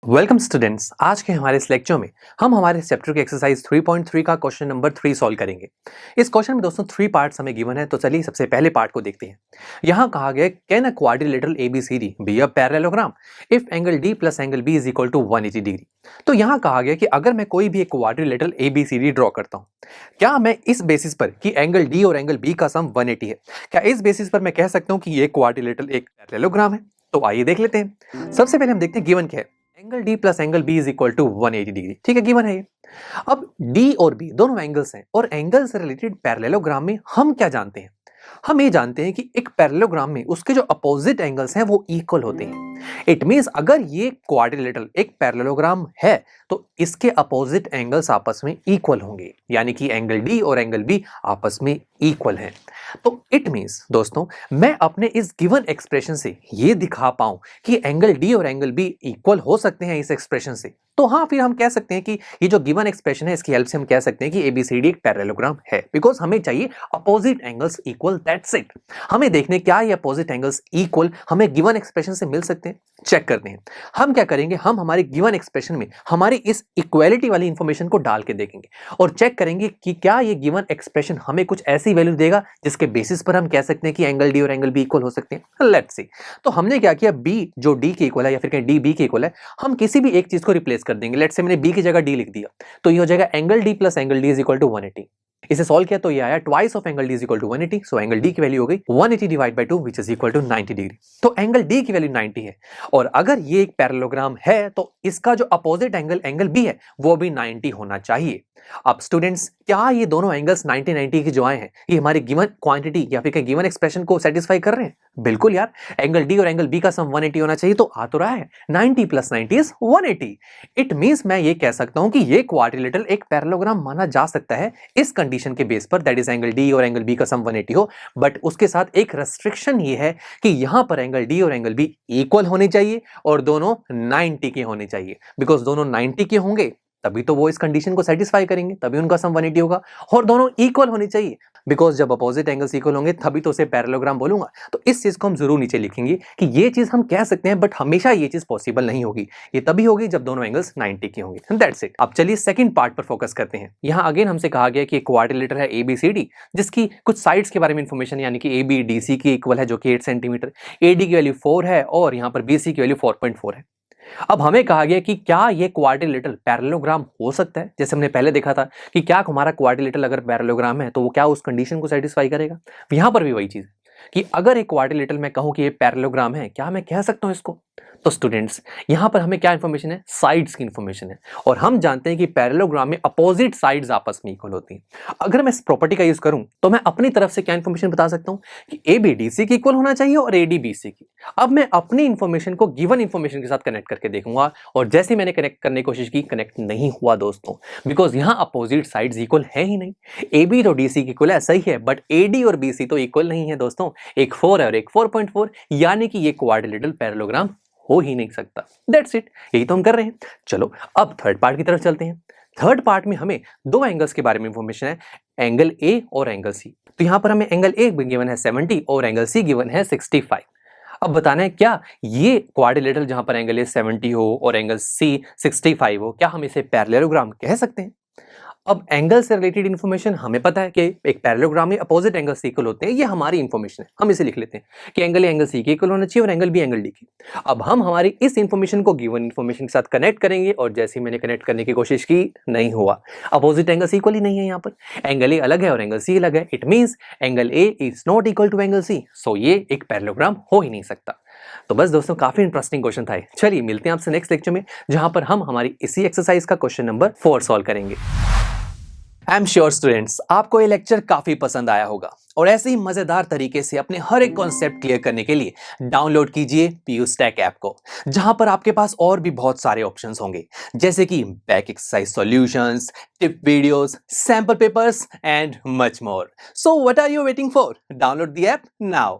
Welcome students. आज के हमारे इस लेक्चर में हम हमारे चैप्टर के एक्सरसाइज 3.3 का क्वेश्चन नंबर 3 सॉल्व करेंगे। इस क्वेश्चन में दोस्तों 3 पार्ट्स हमें गिवन है, तो चलिए सबसे पहले पार्ट को देखते हैं। यहाँ कहा गया can a quadrilateral ABCD be a parallelogram if angle D plus angle B is equal to 180 degree. तो यहाँ कहा गया कि अगर मैं कोई भी एक क्वाड्रिलेटरल एबीसीडी ड्रॉ करता हूँ, क्या मैं इस बेसिस पर कि एंगल डी और एंगल बी का सम 180 है, क्या इस बेसिस पर मैं कह सकता हूँ कि ये क्वाड्रिलेटरल एक पैरेललोग्राम है? तो आइए देख लेते हैं। सबसे पहले हम देखते हैं गिवन क्या है। Angle D plus angle B is equal to 180 degree. ठीक है, गिवन है ये। अब डी और बी दोनों एंगल्स हैं और एंगल से रिलेटेड पैरेललोग्राम में हम क्या जानते हैं? हम ये जानते हैं कि एक पैरेललोग्राम में उसके जो अपोजिट एंगल्स हैं वो इक्वल होते हैं। इट मींस अगर ये क्वाड्रिलेटरल एक पैरेललोग्राम है तो इसके अपोजिट एंगल्स आपस में इक्वल होंगे, यानी कि एंगल डी और एंगल बी आपस में इक्वल हैं। तो इट मींस दोस्तों, मैं अपने इस गिवन एक्सप्रेशन से ये दिखा पाऊं कि एंगल डी और एंगल बी इक्वल हो सकते हैं इस एक्सप्रेशन से, तो हाँ, फिर हम कह सकते हैं कि ये जो गिवन एक्सप्रेशन है इसकी हेल्प से हम कह सकते हैं कि एबीसीडी एक पैरेललोग्राम है, बिकॉज हमें चाहिए opposite angles equal, that's it. हमें देखने क्या ये अपोजिट एंगल्स इक्वल हमें गिवन एक्सप्रेशन से मिल सकते हैं, चेक करते हैं। हम क्या करेंगे, हम हमारे गिवन एक्सप्रेशन में हमारी इस इक्वालिटी वाली इंफॉर्मेशन को डाल के देखेंगे और चेक करेंगे कि क्या ये गिवन एक्सप्रेशन हमें कुछ ऐसी वैल्यू देगा जिसके बेसिस पर हम कह सकते हैं कि एंगल डी और एंगल बी इक्वल हो सकते हैं। Let's see. तो हमने क्या किया, बी जो डी के इक्वल है या फिर कहें डी बी के इक्वल है, हम किसी भी एक चीज को रिप्लेस कर देंगे। लेट्स से मैंने बी की जगह डी लिख दिया, तो ये हो जाएगा angle D plus angle D is equal to 180। इसे सॉल्व किया तो ये आया twice of angle D is equal to 180। So angle D की वैल्यू हो गई 180 divide by 2 which is equal to 90 degree. तो एंगल डी की वैल्यू 90 है और अगर ये एक पैरेललोग्राम है तो इसका जो अपोजिट एंगल एंगल बी है वो भी 90 होना चाहिए। अब स्टूडेंट्स, क्या ये दोनों एंगल्स 90 90 के जो आए हैं ये हमारी गिवन क्वांटिटी या फिर गिवन एक्सप्रेशन को सेटिस्फाई कर रहे हैं? बिल्कुल यार, एंगल डी और एंगल बी का सम 180 होना चाहिए, तो आ तो रहा है 90 प्लस 90 इज 180। इट मींस मैं ये कह सकता हूं कि ये क्वाड्रिलेटरल एक पैरेललोग्राम माना जा सकता है इस कंडीशन के बेस पर, दैट इज एंगल डी और एंगल बी का सम 180 हो। बट उसके साथ एक रेस्ट्रिक्शन ये है कि यहां पर एंगल डी और एंगल बी इक्वल होने चाहिए और दोनों 90 के होने चाहिए, बिकॉज दोनों 90 के होंगे तभी तो वो इस कंडीशन को सेटिस्फाई करेंगे, तभी उनका सम 180 होगा। और दोनों इक्वल होनी चाहिए, बिकॉज जब अपोजिट एंगल्स इक्वल होंगे तभी तो उसे पैरेललोग्राम बोलूंगा। तो इस चीज को हम जरूर नीचे लिखेंगे कि ये चीज हम कह सकते हैं, बट हमेशा ये चीज पॉसिबल नहीं होगी। ये तभी होगी जब दोनों एंगल्स 90 के होंगे। That's it. अब चलिए सेकंड पार्ट पर फोकस करते हैं। यहाँ अगेन हमसे कहा गया कि क्वाड्रिलेटर है एबीसीडी, जिसकी कुछ साइड्स के बारे में इंफॉर्मेशन, यानी कि एबी डीसी की इक्वल है जो कि 8 सेंटीमीटर, एडी की वैल्यू 4 है और यहाँ पर बीसी की वैल्यू 4.4 है। अब हमें कहा गया कि क्या ये क्वाड्रिलेटरल पैरेललोग्राम हो सकता है? जैसे हमने पहले देखा था कि क्या हमारा क्वाड्रिलेटरल अगर पैरेललोग्राम है तो वो क्या उस कंडीशन को सेटिस्फाई करेगा। यहां पर भी वही चीज कि अगर एक क्वाड्रिलेटरल मैं कहूं कि ये पैरेललोग्राम है, क्या मैं कह सकता हूं इसको? तो स्टूडेंट्स, यहां पर हमें क्या इंफॉर्मेशन है, साइड्स की इंफॉर्मेशन है, और हम जानते हैं कि पैरेललोग्राम में अपोजिट साइड्स आपस में इक्वल होती हैं। अगर मैं इस प्रॉपर्टी का यूज करूं तो मैं अपनी तरफ से क्या इंफॉर्मेशन बता सकता हूं कि ए बी डी सी की इक्वल होना चाहिए और ए डी बी सी की। अब मैं अपनी इंफॉर्मेशन को गिवन इंफॉर्मेशन के साथ कनेक्ट करके देखूंगा और जैसे मैंने कनेक्ट करने की कोशिश की, कनेक्ट नहीं हुआ दोस्तों, बिकॉज यहां अपोजिट साइड्स इक्वल है ही नहीं। ए बी तो डी सी की इक्वल है, सही है, बट ए डी और बी सी तो इक्वल नहीं है दोस्तों। एक 4 है और एक 4.4, यानी कि ये क्वाड्रिलेटरल पैरेललोग्राम हो ही नहीं सकता। दैट्स इट, यही तो हम कर रहे हैं। चलो अब थर्ड पार्ट की तरफ चलते हैं। थर्ड पार्ट में हमें दो एंगल्स के बारे में इंफॉर्मेशन है, एंगल ए और एंगल सी। तो यहां पर हमें एंगल ए गिवन है 70 और एंगल सी गिवन है 65। अब बताना है क्या ये क्वाड्रिलेटरल जहां पर एंगल ए 70 हो और एंगल सी 65 हो, क्या हम इसे पैरेललोग्राम कह सकते हैं? अब एंगल से रिलेटेड इंफॉर्मेशन हमें पता है कि एक पैरेललोग्राम में अपोजिट एंगल से इक्वल होते हैं, ये हमारी इंफॉर्मेशन है, हम इसे लिख लेते हैं कि एंगल ए एंगल सी के इक्वल होना चाहिए और एंगल बी एंगल डी की। अब हम हमारी इस इंफॉर्मेशन को गिवन इंफॉर्मेशन के साथ कनेक्ट करेंगे और जैसे ही मैंने कनेक्ट करने की कोशिश की, नहीं हुआ। अपोजिट एंगल इक्वल ही नहीं है, यहाँ पर एंगल ए अलग है और एंगल सी अलग है। It means angle A is not equal to angle C, so ये एक पैरेललोग्राम हो ही नहीं सकता। तो बस दोस्तों, काफी इंटरेस्टिंग क्वेश्चन था। चलिए मिलते हैं आपसे नेक्स्ट लेक्चर में, जहां पर हम हमारी इसी एक्सरसाइज का क्वेश्चन नंबर 4 सॉल्व करेंगे। आई एम श्योर स्टूडेंट्स, आपको ये लेक्चर काफी पसंद आया होगा और ऐसे ही मजेदार तरीके से अपने हर एक कॉन्सेप्ट क्लियर करने के लिए डाउनलोड कीजिए PUSTACK ऐप को, जहां पर आपके पास और भी बहुत सारे ऑप्शंस होंगे, जैसे कि back exercise solutions, tip videos, sample papers and much more. So what are you waiting for? Download the app now.